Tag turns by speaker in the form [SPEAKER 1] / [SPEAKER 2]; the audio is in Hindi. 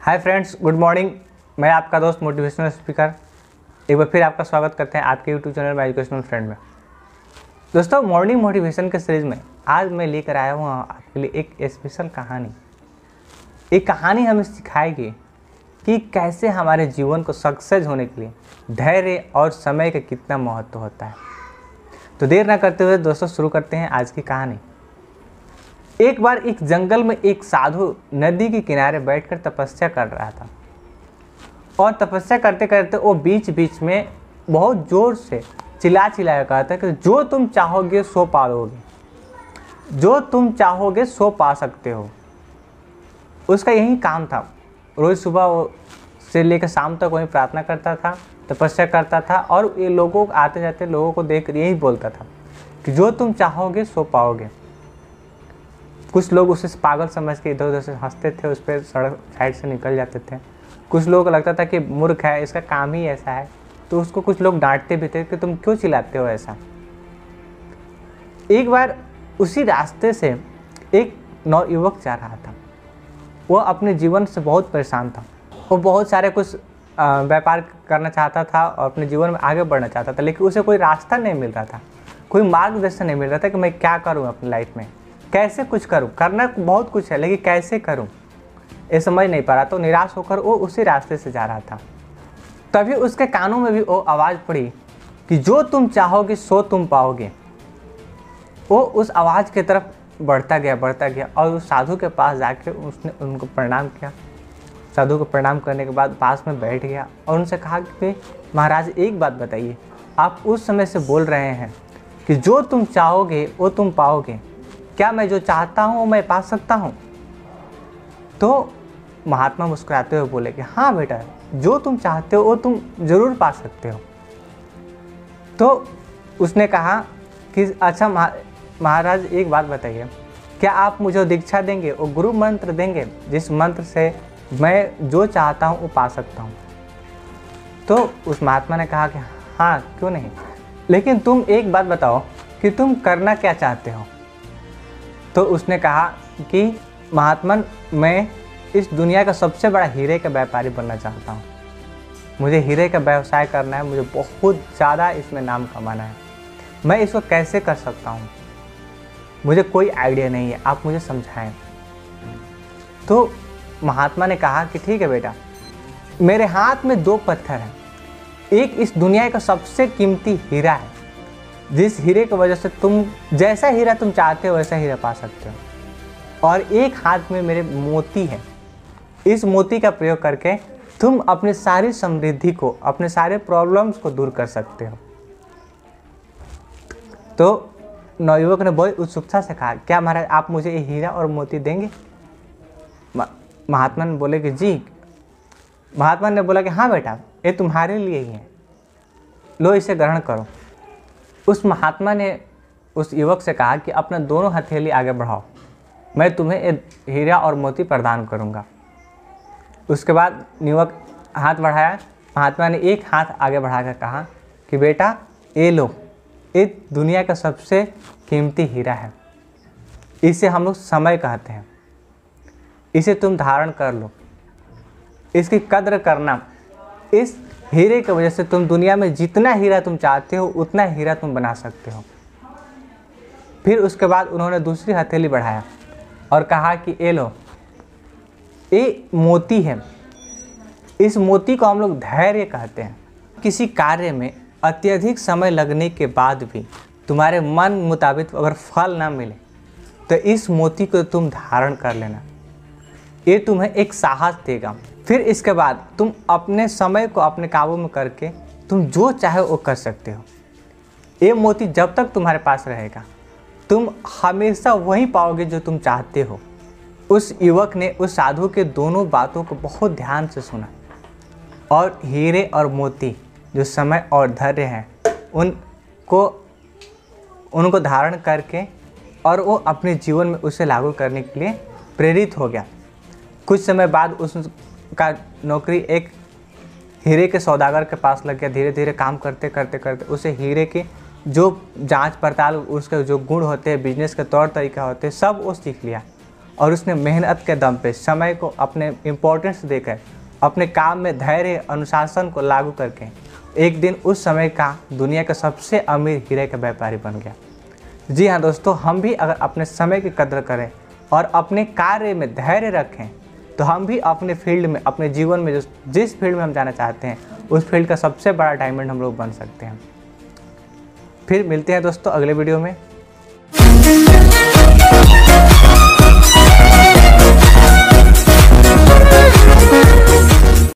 [SPEAKER 1] Hi friends, good morning. मैं आपका दोस्त मोटिवेशनल स्पीकर एक बार फिर आपका स्वागत करते हैं आपके यूट्यूब चैनल में एजुकेशनल फ्रेंड में। दोस्तों, मॉर्निंग मोटिवेशन के सीरीज़ में आज मैं लेकर आया हूँ आपके लिए एक स्पेशल कहानी। एक कहानी हमें सिखाएगी कि कैसे हमारे जीवन को सक्सेस होने के लिए धैर्य और समय का कितना महत्व होता है। तो देर ना करते हुए दोस्तों शुरू करते हैं आज की कहानी। एक बार एक जंगल में एक साधु नदी के किनारे बैठकर तपस्या कर रहा था और तपस्या करते करते वो बीच बीच में बहुत जोर से चिल्ला कहता है कि जो तुम चाहोगे सो पाओगे, जो तुम चाहोगे सो पा सकते हो। उसका यही काम था। रोज़ सुबह वो से लेकर शाम तक वहीं प्रार्थना करता था, तपस्या करता था और ये लोगों आते जाते लोगों को देख यही बोलता था कि जो तुम चाहोगे सो पाओगे। कुछ लोग उसे पागल समझ के इधर उधर से हंसते थे, उस पर सड़क साइड से निकल जाते थे। कुछ लोगों को लगता था कि मूर्ख है, इसका काम ही ऐसा है, तो उसको कुछ लोग डांटते भी थे कि तुम क्यों चिल्लाते हो ऐसा। एक बार उसी रास्ते से एक नौयुवक जा रहा था। वो अपने जीवन से बहुत परेशान था। वो बहुत सारे कुछ व्यापार करना चाहता था और अपने जीवन में आगे बढ़ना चाहता था, लेकिन उसे कोई रास्ता नहीं मिल रहा था, कोई मार्गदर्शन नहीं मिल रहा था कि मैं क्या करूँ अपनी लाइफ में, कैसे कुछ करूं। करना बहुत कुछ है लेकिन कैसे करूं ये समझ नहीं पा रहा। तो निराश होकर वो उसी रास्ते से जा रहा था। तभी उसके कानों में भी वो आवाज़ पड़ी कि जो तुम चाहोगे सो तुम पाओगे। वो उस आवाज़ की तरफ बढ़ता गया और उस साधु के पास जाके उसने उनको प्रणाम किया। साधु को प्रणाम करने के बाद पास में बैठ गया और उनसे कहा कि महाराज, एक बात बताइए, आप उस समय से बोल रहे हैं कि जो तुम चाहोगे वो तुम पाओगे, क्या मैं जो चाहता हूँ मैं पा सकता हूँ? तो महात्मा मुस्कुराते हुए बोले कि हाँ बेटा, जो तुम चाहते हो वो तुम ज़रूर पा सकते हो। तो उसने कहा कि अच्छा महाराज, एक बात बताइए, क्या आप मुझे दीक्षा देंगे, वो गुरु मंत्र देंगे जिस मंत्र से मैं जो चाहता हूँ वो पा सकता हूँ? तो उस महात्मा ने कहा कि हाँ, क्यों नहीं, लेकिन तुम एक बात बताओ कि तुम करना क्या चाहते हो? तो उसने कहा कि महात्मन, मैं इस दुनिया का सबसे बड़ा हीरे का व्यापारी बनना चाहता हूँ। मुझे हीरे का व्यवसाय करना है, मुझे बहुत ज़्यादा इसमें नाम कमाना है। मैं इसको कैसे कर सकता हूँ? मुझे कोई आइडिया नहीं है, आप मुझे समझाएं। तो महात्मा ने कहा कि ठीक है बेटा, मेरे हाथ में दो पत्थर हैं। एक इस दुनिया का सबसे कीमती हीरा है, जिस हीरे की वजह से तुम जैसा हीरा तुम चाहते हो वैसा हीरा पा सकते हो। और एक हाथ में मेरे मोती है। इस मोती का प्रयोग करके तुम अपनी सारी समृद्धि को, अपने सारे प्रॉब्लम्स को दूर कर सकते हो। तो नवयुवक ने बड़ी उत्सुकता से कहा, क्या महाराज आप मुझे ये हीरा और मोती देंगे? महात्मा ने बोले कि जी। महात्मा ने बोला कि हाँ बेटा, ये तुम्हारे लिए ही है, लो इसे ग्रहण करो। उस महात्मा ने उस युवक से कहा कि अपना दोनों हथेली आगे बढ़ाओ, मैं तुम्हें एक हीरा और मोती प्रदान करूंगा। उसके बाद युवक हाथ बढ़ाया। महात्मा ने एक हाथ आगे बढ़ाकर कहा कि बेटा, ये लो, ये दुनिया का सबसे कीमती हीरा है। इसे हम लोग समय कहते हैं। इसे तुम धारण कर लो, इसकी कद्र करना। इस हीरे की वजह से तुम दुनिया में जितना हीरा तुम चाहते हो उतना हीरा तुम बना सकते हो। फिर उसके बाद उन्होंने दूसरी हथेली बढ़ाया और कहा कि ये लो, ये मोती है। इस मोती को हम लोग धैर्य कहते हैं। किसी कार्य में अत्यधिक समय लगने के बाद भी तुम्हारे मन मुताबिक अगर फल ना मिले तो इस मोती को तुम धारण कर लेना, ये तुम्हें एक साहस देगा। फिर इसके बाद तुम अपने समय को अपने काबू में करके तुम जो चाहे वो कर सकते हो। ये मोती जब तक तुम्हारे पास रहेगा तुम हमेशा वही पाओगे जो तुम चाहते हो। उस युवक ने उस साधु के दोनों बातों को बहुत ध्यान से सुना और हीरे और मोती जो समय और धैर्य हैं उनको धारण करके और वो अपने जीवन में उसे लागू करने के लिए प्रेरित हो गया। कुछ समय बाद उसका नौकरी एक हीरे के सौदागर के पास लग गया। धीरे धीरे काम करते करते उसे हीरे की जो जांच पड़ताल, उसके जो गुण होते हैं, बिजनेस के तौर तरीका होते हैं, सब वो सीख लिया। और उसने मेहनत के दम पे समय को अपने इम्पोर्टेंस देकर अपने काम में धैर्य अनुशासन को लागू करके एक दिन उस समय का दुनिया का सबसे अमीर हीरे का व्यापारी बन गया। जी हाँ दोस्तों, हम भी अगर अपने समय की कदर करें और अपने कार्य में धैर्य रखें तो हम भी अपने फील्ड में, अपने जीवन में जिस फील्ड में हम जाना चाहते हैं उस फील्ड का सबसे बड़ा डायमंड हम लोग बन सकते हैं। फिर मिलते हैं दोस्तों अगले वीडियो में।